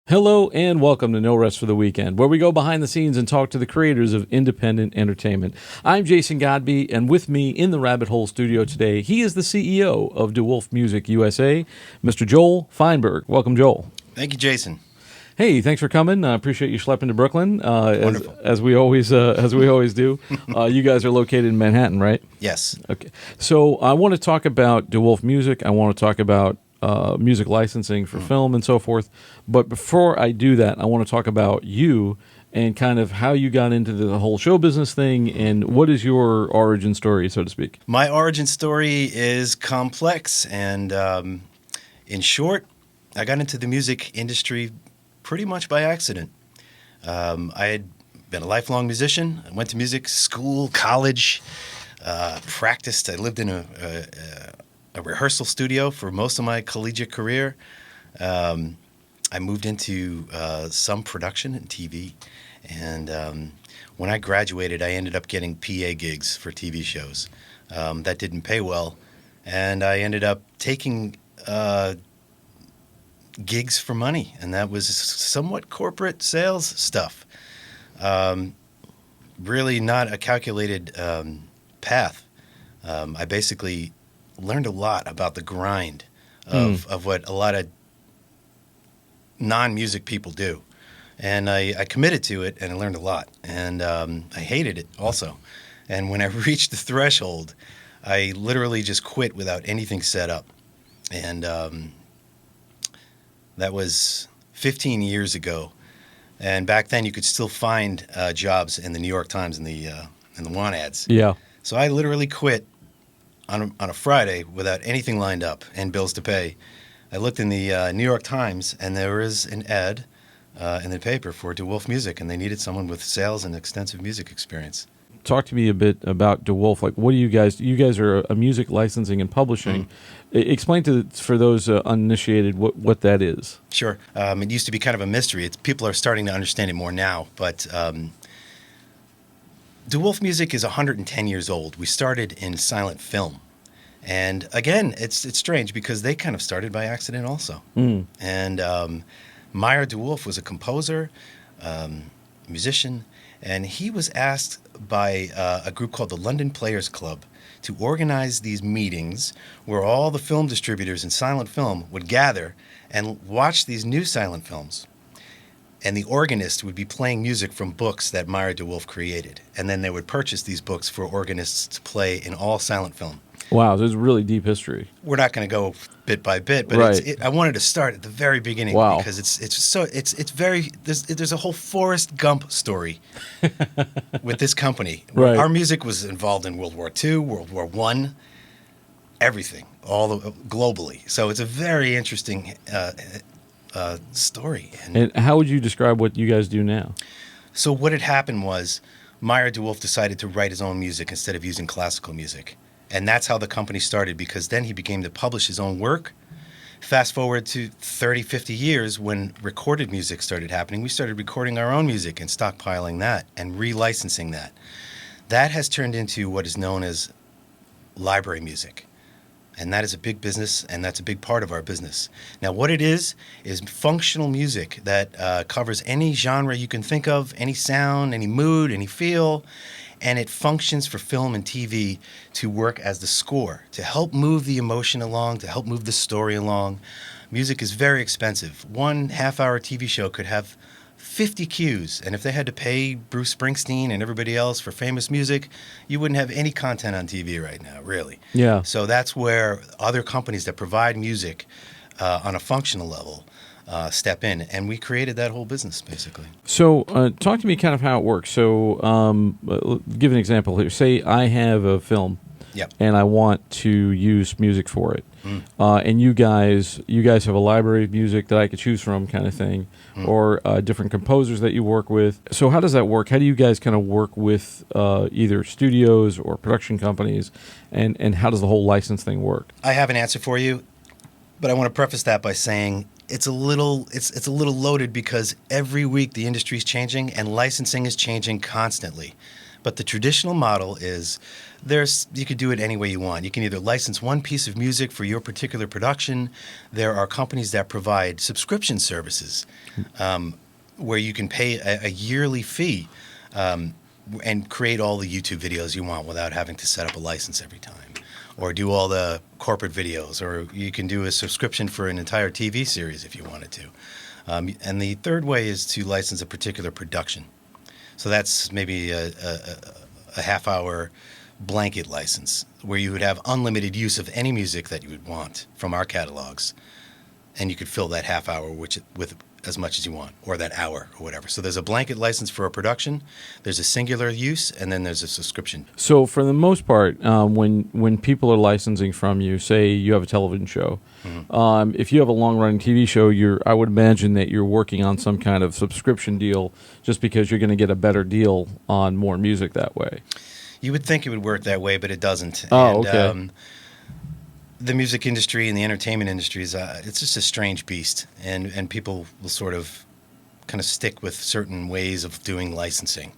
Hello and welcome to No Rest for the Weekend, where we go behind the scenes and talk to the creators of independent entertainment. I'm Jason Godbey, and with me in the Rabbit Hole studio today, he is the CEO of DeWolfe Music USA, Mr. Joel Feinberg. Welcome, Joel. Thank you, Jason. Hey, thanks for coming. I appreciate you schlepping to Brooklyn, Wonderful. as we always do. You guys are located in Manhattan, right? Yes. Okay. So I want to talk about DeWolfe Music. I want to talk about music licensing for film and so forth. But before I do that, I want to talk about you and kind of how you got into the whole show business thing and what is your origin story, so to speak. My origin story is complex, and in short, I got into the music industry pretty much by accident. I had been a lifelong musician. I went to music school, college, practiced. I lived in a rehearsal studio for most of my collegiate career. I moved into some production and TV, and when I graduated, I ended up getting PA gigs for TV shows. That didn't pay well, and I ended up taking gigs for money, and that was somewhat corporate sales stuff. Really not a calculated path. I basically learned a lot about the grind of what a lot of non-music people do. And I committed to it, and I learned a lot. And I hated it also. And when I reached the threshold, I literally just quit without anything set up. And that was 15 years ago. And back then, you could still find jobs in the New York Times and the want ads. Yeah. So I literally quit on a Friday without anything lined up and bills to pay. I looked in the New York Times, and there was an ad in the paper for DeWolfe Music, and they needed someone with sales and extensive music experience. Talk to me a bit about DeWolfe. Like, what do you guys? You guys are a music licensing and publishing. Explain for those uninitiated what that is. Sure. It used to be kind of a mystery. People are starting to understand it more now, but DeWolfe Music is 110 years old. We started in silent film. And again, it's strange because they kind of started by accident also. And Meyer DeWolfe was a composer, musician, and he was asked by a group called the London Players Club to organize these meetings where all the film distributors in silent film would gather and watch these new silent films. And the organist would be playing music from books that Meyer DeWolfe created. And then they would purchase these books for organists to play in all silent film. Wow, there's really deep history. We're not going to go bit by bit, but Right. I wanted to start at the very beginning. Wow. Because it's very there's a whole Forrest Gump story with this company. Right. Our music was involved in World War II, World War I, everything, globally. So it's a very interesting story. And how would you describe what you guys do now? So what had happened was Meyer DeWolfe decided to write his own music instead of using classical music. And that's how the company started, because then he began to publish his own work. Fast forward to 30, 50 years when recorded music started happening, we started recording our own music and stockpiling that and relicensing that. That has turned into what is known as library music. And that is a big business, and that's a big part of our business. Now, what it is functional music that covers any genre you can think of, any sound, any mood, any feel, and it functions for film and TV to work as the score, to help move the emotion along, to help move the story along. Music is very expensive. One half-hour TV show could have 50 cues, and if they had to pay Bruce Springsteen and everybody else for famous music, you wouldn't have any content on TV right now, really. Yeah. So that's where other companies that provide music on a functional level step in, and we created that whole business, basically. So talk to me kind of how it works. So give an example here. Say I have a film. Yep. And I want to use music for it. And you guys have a library of music that I could choose from, kind of thing, or different composers that you work with. So how does that work? How do you guys kind of work with either studios or production companies, and how does the whole license thing work? I have an answer for you, but I want to preface that by saying it's a little loaded because every week the industry is changing and licensing is changing constantly. But the traditional model is you could do it any way you want. You can either license one piece of music for your particular production. There are companies that provide subscription services where you can pay a yearly fee and create all the YouTube videos you want without having to set up a license every time, or do all the corporate videos, or you can do a subscription for an entire TV series if you wanted to. And the third way is to license a particular production. So that's maybe a half-hour blanket license where you would have unlimited use of any music that you would want from our catalogs, and you could fill that half hour with as much as you want, or that hour, or whatever. So there's a blanket license for a production, there's a singular use, and then there's a subscription. So for the most part, when people are licensing from you, say you have a television show, if you have a long-running TV show, I would imagine that you're working on some kind of subscription deal just because you're going to get a better deal on more music that way. You would think it would work that way, but it doesn't. Oh, okay. The music industry and the entertainment industry it's just a strange beast, and people will sort of kind of stick with certain ways of doing licensing.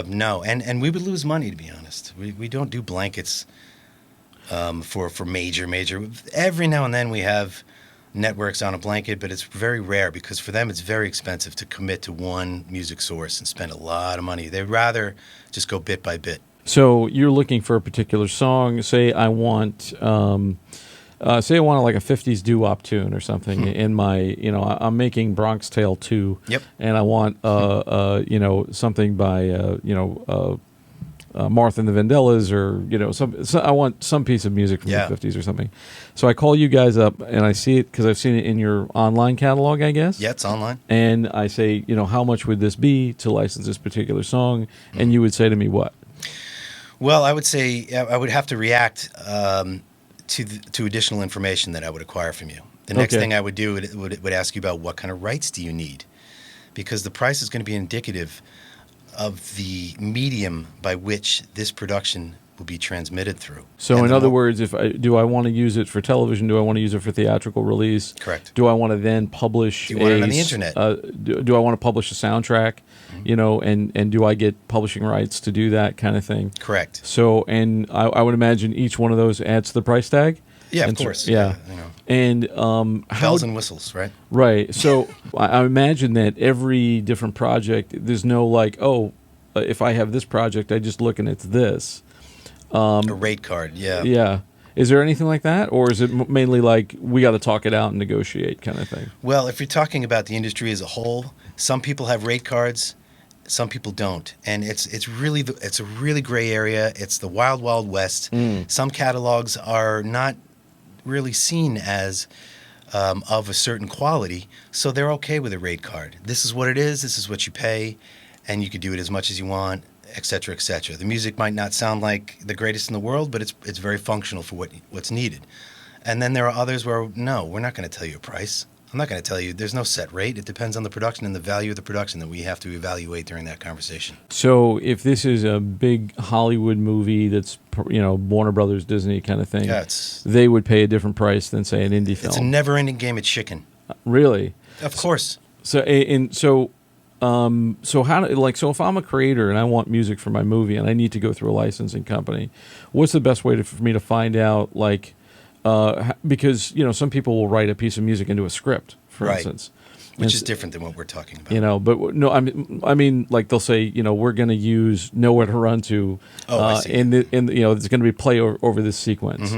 No, and we would lose money, to be honest. We don't do blankets for major. Every now and then we have networks on a blanket, but it's very rare because for them it's very expensive to commit to one music source and spend a lot of money. They'd rather just go bit by bit. So you're looking for a particular song. Say I want like a 50s doo-wop tune or something in my, I'm making Bronx Tale 2. Yep. And I want, something by, Martha and the Vandellas, or, I want some piece of music from the 50s or something. So I call you guys up and I see it because I've seen it in your online catalog, I guess. Yeah, it's online. And I say, how much would this be to license this particular song? And you would say to me what? Well, I would say I would have to react to additional information that I would acquire from you. The next thing I would do would ask you about what kind of rights do you need, because the price is going to be indicative of the medium by which this production will be transmitted through. So in other words, do I want to use it for television? Do I want to use it for theatrical release? Correct. Do I want to then publish? Do you want it on the internet? Do I want to publish a soundtrack? And do I get publishing rights to do that kind of thing? Correct. So, and I would imagine each one of those adds to the price tag? Yeah, of course. Yeah. And bells and whistles, right? Right. So I imagine that every different project, there's no if I have this project, I just look and it's this. A rate card, yeah. Yeah. Is there anything like that? Or is it mainly like we got to talk it out and negotiate kind of thing? Well, if you're talking about the industry as a whole, some people have rate cards, some people don't. And it's a really gray area. It's the wild, wild west. Some catalogs are not really seen as of a certain quality, so they're okay with a rate card. This is what it is. This is what you pay, and you can do it as much as you want, et cetera, et cetera. The music might not sound like the greatest in the world, but it's very functional for what's needed. And then there are others where, no, we're not going to tell you a price. I'm not going to tell you. There's no set rate. It depends on the production and the value of the production that we have to evaluate during that conversation. So if this is a big Hollywood movie that's, Warner Brothers, Disney kind of thing, they would pay a different price than, say, an indie film. It's a never-ending game of chicken. Really? Of course. So so if I'm a creator and I want music for my movie and I need to go through a licensing company, what's the best way for me to find out, because some people will write a piece of music into a script, for instance, which is different than what we're talking about. But no, I mean, like they'll say, we're going to use Nowhere to Run To, and it's going to be play over this sequence.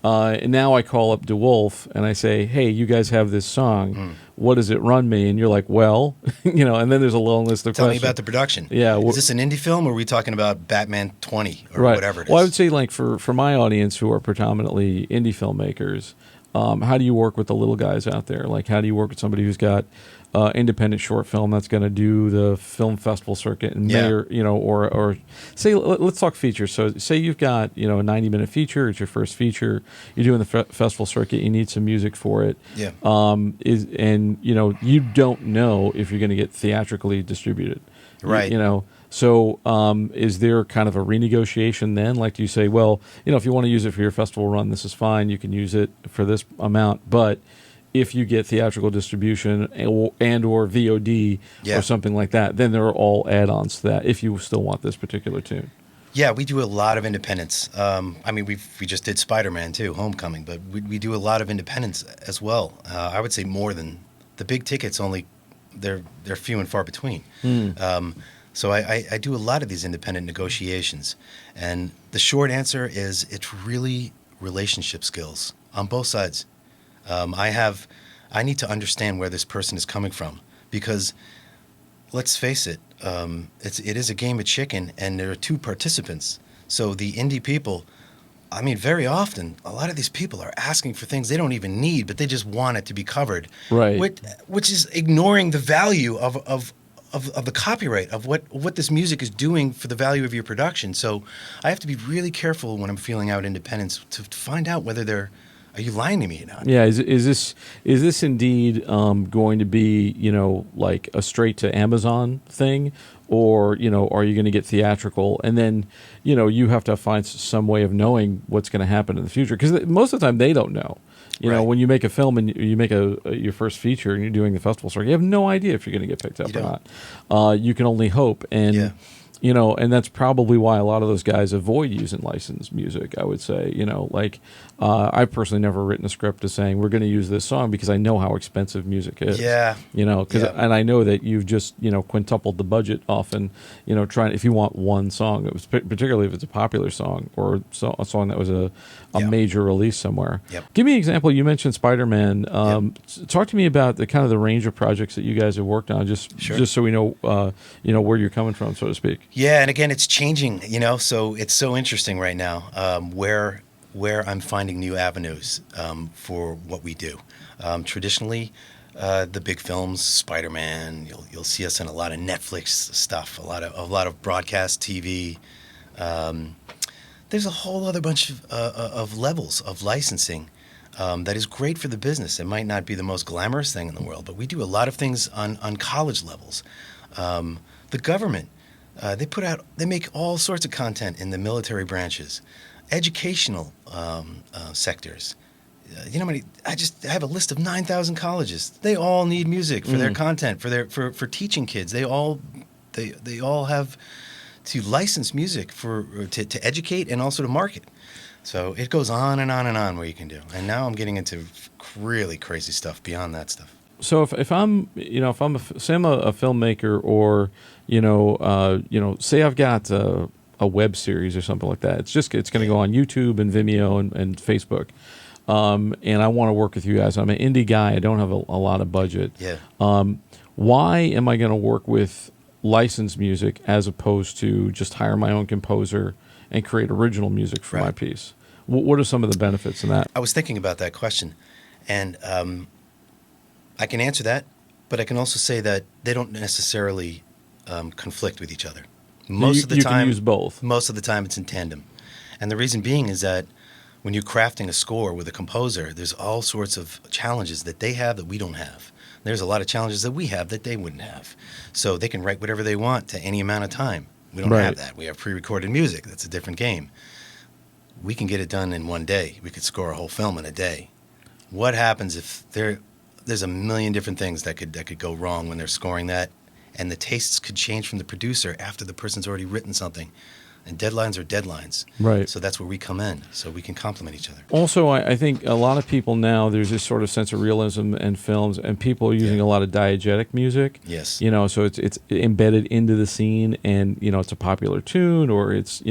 And now I call up DeWolfe and I say, hey, you guys have this song. What does it run me? And you're like, well, and then there's a long list of questions. Tell me about the production. Yeah. Is this an indie film or are we talking about Batman 20 or whatever it is? Well, I would say for my audience who are predominantly indie filmmakers, how do you work with the little guys out there? Like, how do you work with somebody who's got independent short film that's going to do the film festival circuit and or say, let's talk features. So say you've got, a 90-minute feature, it's your first feature, you're doing the festival circuit, you need some music for it. Yeah. You don't know if you're going to get theatrically distributed. Right. So is there kind of a renegotiation then? Like, do you say, well, if you want to use it for your festival run, this is fine, you can use it for this amount, but if you get theatrical distribution and or VOD Yeah. or something like that, then there are all add-ons to that if you still want this particular tune. Yeah, we do a lot of independence. I mean, we just did Spider-Man too, Homecoming, but we do a lot of independence as well. I would say more than the big tickets. Only they're few and far between. So I do a lot of these independent negotiations, and the short answer is it's really relationship skills on both sides. I need to understand where this person is coming from, because let's face it, it is a game of chicken, and there are two participants. So the indie people, I mean, very often, a lot of these people are asking for things they don't even need, but they just want it to be covered. Right. Which is ignoring the value of the copyright, of what this music is doing for the value of your production. So I have to be really careful when I'm feeling out independence to find out whether are you lying to me or not? Yeah, is this indeed going to be, like a straight to Amazon thing, or are you going to get theatrical, and then you have to find some way of knowing what's going to happen in the future, because most of the time they don't know. Right. When you make a film and you make your first feature and you're doing the festival circuit, you have no idea if you're going to get picked up or not. You can only hope, and and that's probably why a lot of those guys avoid using licensed music, I would say. I've personally never written a script to saying we're going to use this song, because I know how expensive music is. Yeah. And I know that you've just, quintupled the budget often, trying, if you want one song, it was particularly if it's a popular song or a song that was a major release somewhere. Yep. Give me an example. You mentioned Spider-Man. Talk to me about the range of projects that you guys have worked on, just so we know, where you're coming from, so to speak. Yeah, and again, it's changing, so it's so interesting right now, where I'm finding new avenues for what we do. Traditionally, the big films, Spider-Man, you'll see us in a lot of Netflix stuff, a lot of broadcast TV. There's a whole other bunch of levels of licensing that is great for the business. It might not be the most glamorous thing in the world, but we do a lot of things on college levels. The government, they make all sorts of content in the military branches, educational sectors. I have a list of 9,000 colleges. They all need music for their content, for teaching kids. They all have to license music to educate and also to market. So it goes on and on and on what you can do. And now I'm getting into really crazy stuff beyond that stuff. So if I'm say I'm a filmmaker, or say I've got a web series or something like that. It's going to go on YouTube and Vimeo and Facebook. And I want to work with you guys. I'm an indie guy. I don't have a lot of budget. Yeah. Why am I going to work with licensed music as opposed to just hire my own composer and create original music for my piece? What are some of the benefits in that? I was thinking about that question, and I can answer that, but I can also say that they don't necessarily conflict with each other. Most of the time, can use both. Most of the time, it's in tandem, and the reason being is that when you're crafting a score with a composer, there's all sorts of challenges that they have that we don't have. There's a lot of challenges that we have that they wouldn't have. So they can write whatever they want to any amount of time. We don't have that. We have pre-recorded music. That's a different game. We can get it done in one day. We could score a whole film in a day. What happens if there's a million different things that could go wrong when they're scoring that, and the tastes could change from the producer after the person's already written something. And deadlines are deadlines. Right. So that's where we come in, so we can complement each other. Also, I think a lot of people now, there's this sort of sense of realism in films, and people are using a lot of diegetic music. Yes. So it's embedded into the scene, and, it's a popular tune, or it's,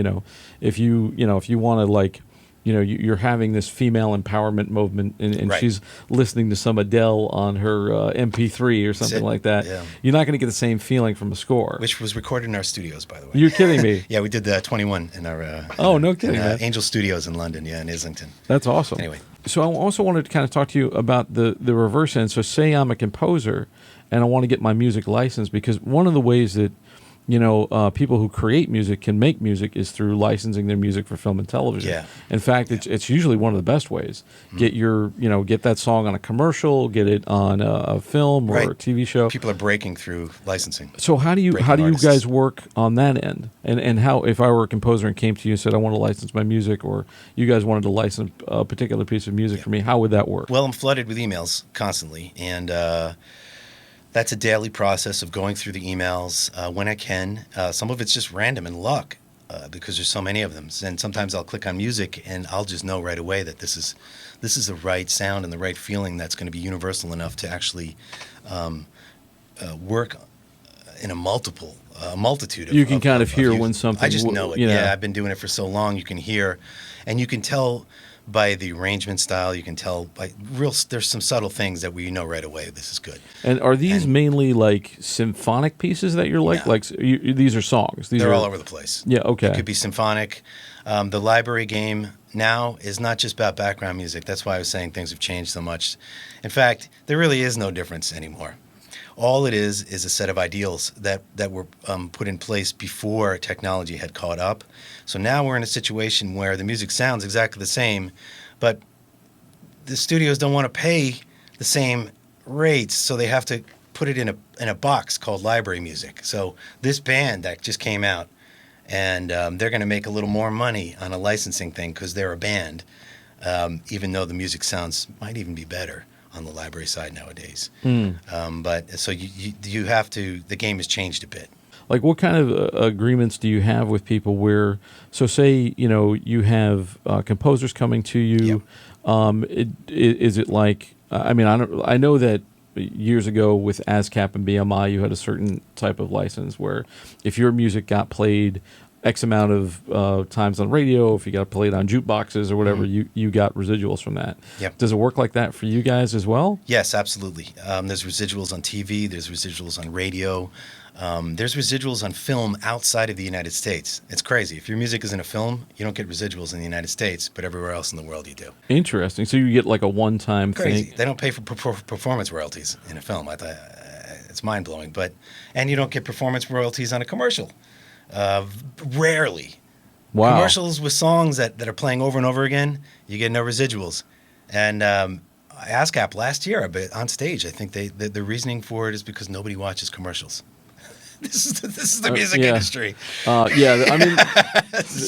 if you want to, you're having this female empowerment movement, and she's listening to some Adele on her MP3 or something like that. Yeah. You're not going to get the same feeling from a score. Which was recorded in our studios, by the way. You're kidding me. Yeah, we did 21 in our no kidding, Angel Studios in London, in Islington. That's awesome. Anyway. So I also wanted to kind of talk to you about the reverse end. So say I'm a composer and I want to get my music licensed, because one of the ways that people who create music can make music is through licensing their music for film and television. Yeah. In fact, it's usually one of the best ways. Get get that song on a commercial, get it on a film or a TV show. People are breaking through licensing. So how do you Artists. guys work on that end? And how, if I were a composer and came to you and said I want to license my music, or you guys wanted to license a particular piece of music for me, how would that work? Well, I'm flooded with emails constantly, and that's a daily process of going through the emails when I can. Some of it's just random and luck because there's so many of them. And sometimes I'll click on music and I'll just know right away that this is the right sound and the right feeling that's going to be universal enough to actually work in a multitude of. You can kind of hear when something. I just know it. Yeah, I've been doing it for so long. You can hear, and you can tell by the arrangement style. You can tell by there's some subtle things that we know right away. This is good. And are these mainly like symphonic pieces that you're like? No. Like these are songs. They're all over the place. Yeah. Okay. It could be symphonic. The library game now is not just about background music. That's why I was saying things have changed so much. In fact, there really is no difference anymore. All it is a set of ideals that were put in place before technology had caught up. So now we're in a situation where the music sounds exactly the same, but the studios don't want to pay the same rates, so they have to put it in a box called library music. So this band that just came out, and they're going to make a little more money on a licensing thing because they're a band, even though the music sounds might even be better on the library side nowadays. But so you have to. The game has changed a bit. Like, what kind of agreements do you have with people where, so say, you have composers coming to you. Yep. Is it like, I mean, I know that years ago with ASCAP and BMI, you had a certain type of license where if your music got played X amount of times on radio, if you got played on jukeboxes or whatever, you got residuals from that. Yep. Does it work like that for you guys as well? Yes, absolutely. There's residuals on TV. There's residuals on radio. There's residuals on film outside of the United States. It's crazy. If your music is in a film, you don't get residuals in the United States, but everywhere else in the world you do. Interesting. So you get like a one-time Crazy. thing. They don't pay for performance royalties in a film. I thought it's mind-blowing. And you don't get performance royalties on a commercial. Rarely. Wow. Commercials with songs that are playing over and over again, you get no residuals. And ASCAP last year, on stage, I think the reasoning for it is because nobody watches commercials. This is the music industry. I mean,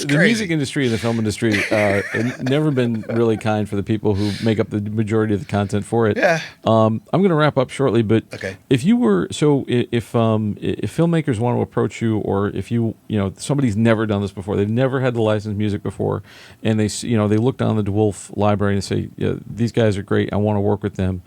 the music industry and the film industry have never been really kind for the people who make up the majority of the content for it. Yeah. I'm going to wrap up shortly, but okay. if filmmakers want to approach you, or if somebody's never done this before, they've never had to license music before, and they look down the DeWolfe library and say, these guys are great, I want to work with them.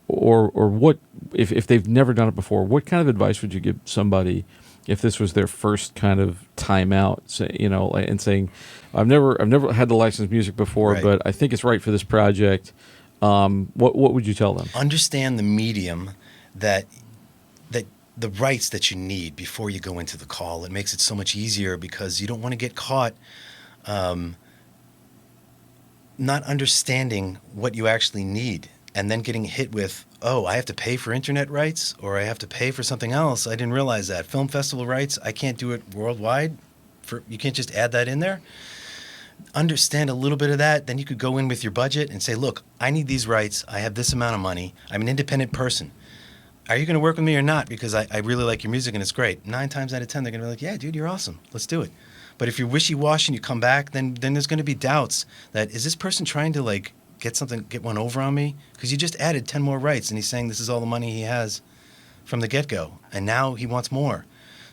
Or what if they've never done it before? What kind of advice would you give somebody if this was their first kind of time out? And saying, I've never had to license music before, right. but I think it's right for this project. What would you tell them? Understand the medium that the rights that you need before you go into the call. It makes it so much easier because you don't want to get caught not understanding what you actually need. And then getting hit with, I have to pay for internet rights, or I have to pay for something else. I didn't realize that. Film festival rights, I can't do it worldwide. You can't just add that in there. Understand a little bit of that. Then you could go in with your budget and say, look, I need these rights. I have this amount of money. I'm an independent person. Are you going to work with me or not? Because I really like your music and it's great. 9 times out of 10, they're going to be like, yeah, dude, you're awesome. Let's do it. But if you're wishy-washy and you come back, then there's going to be doubts that, is this person trying to get one over on me? Because you just added 10 more rights and he's saying this is all the money he has from the get-go, and now he wants more.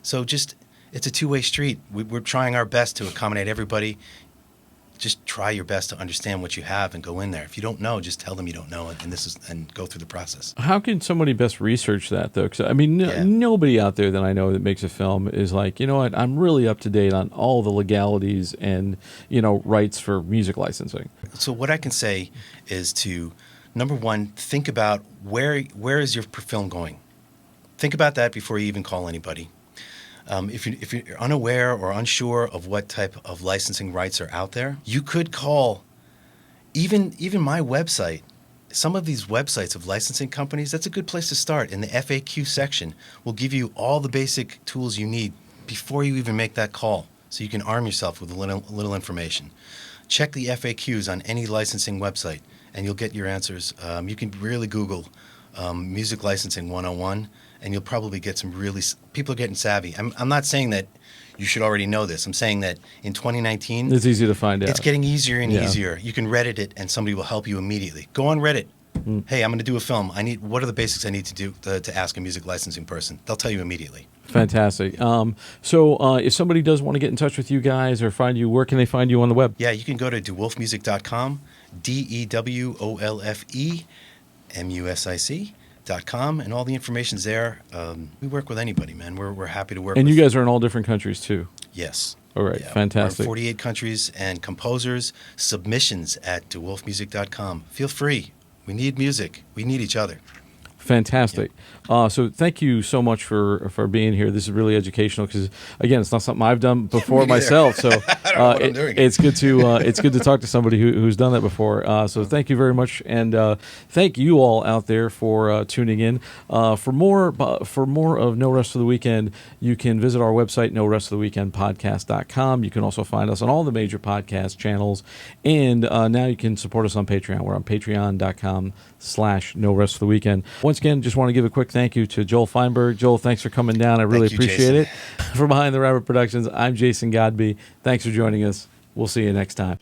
So it's a two-way street. We're trying our best to accommodate everybody. Just try your best to understand what you have and go in there. If you don't know, just tell them you don't know, and go through the process. How can somebody best research that, though? Because, I mean, nobody out there that I know that makes a film is like, you know what, I'm really up to date on all the legalities and, rights for music licensing. So what I can say is to, number one, think about where is your film going? Think about that before you even call anybody. If you're unaware or unsure of what type of licensing rights are out there, you could call even my website some of these websites of licensing companies, that's a good place to start. In the FAQ section, will give you all the basic tools you need before you even make that call, so you can arm yourself with a little information. Check the FAQs on any licensing website, and you'll get your answers. You can really Google Music Licensing 101, and you'll probably get some really... People are getting savvy. I'm not saying that you should already know this. I'm saying that in 2019... It's easy to find out. It's getting easier and easier. You can Reddit it, and somebody will help you immediately. Go on Reddit. Hey, I'm going to do a film. What are the basics I need to do to ask a music licensing person? They'll tell you immediately. Fantastic. So if somebody does want to get in touch with you guys or find you, where can they find you on the web? Yeah, you can go to DeWolfemusic.com, DeWolfemusic.com, and all the information's there. We work with anybody, man. We're happy to work with. And you guys are in all different countries, too? Yes. All right, fantastic. We're in 48 countries, and composers, submissions at DeWolfemusic.com. Feel free. We need music. We need each other. Fantastic. So thank you so much for being here. This is really educational because, again, it's not something I've done before myself. So it's good to talk to somebody who's done that before. So thank you very much, and thank you all out there for tuning in. For more of No Rest for the Weekend, you can visit our website, norestfortheweekendpodcast.com. You can also find us on all the major podcast channels, and now you can support us on Patreon. We're on patreon.com/No Rest for the Weekend. Once again, just want to give a quick thank you to Joel Feinberg. Joel, thanks for coming down. I really appreciate it. For Behind the Rabbit Productions, I'm Jason Godbey. Thanks for joining us. We'll see you next time.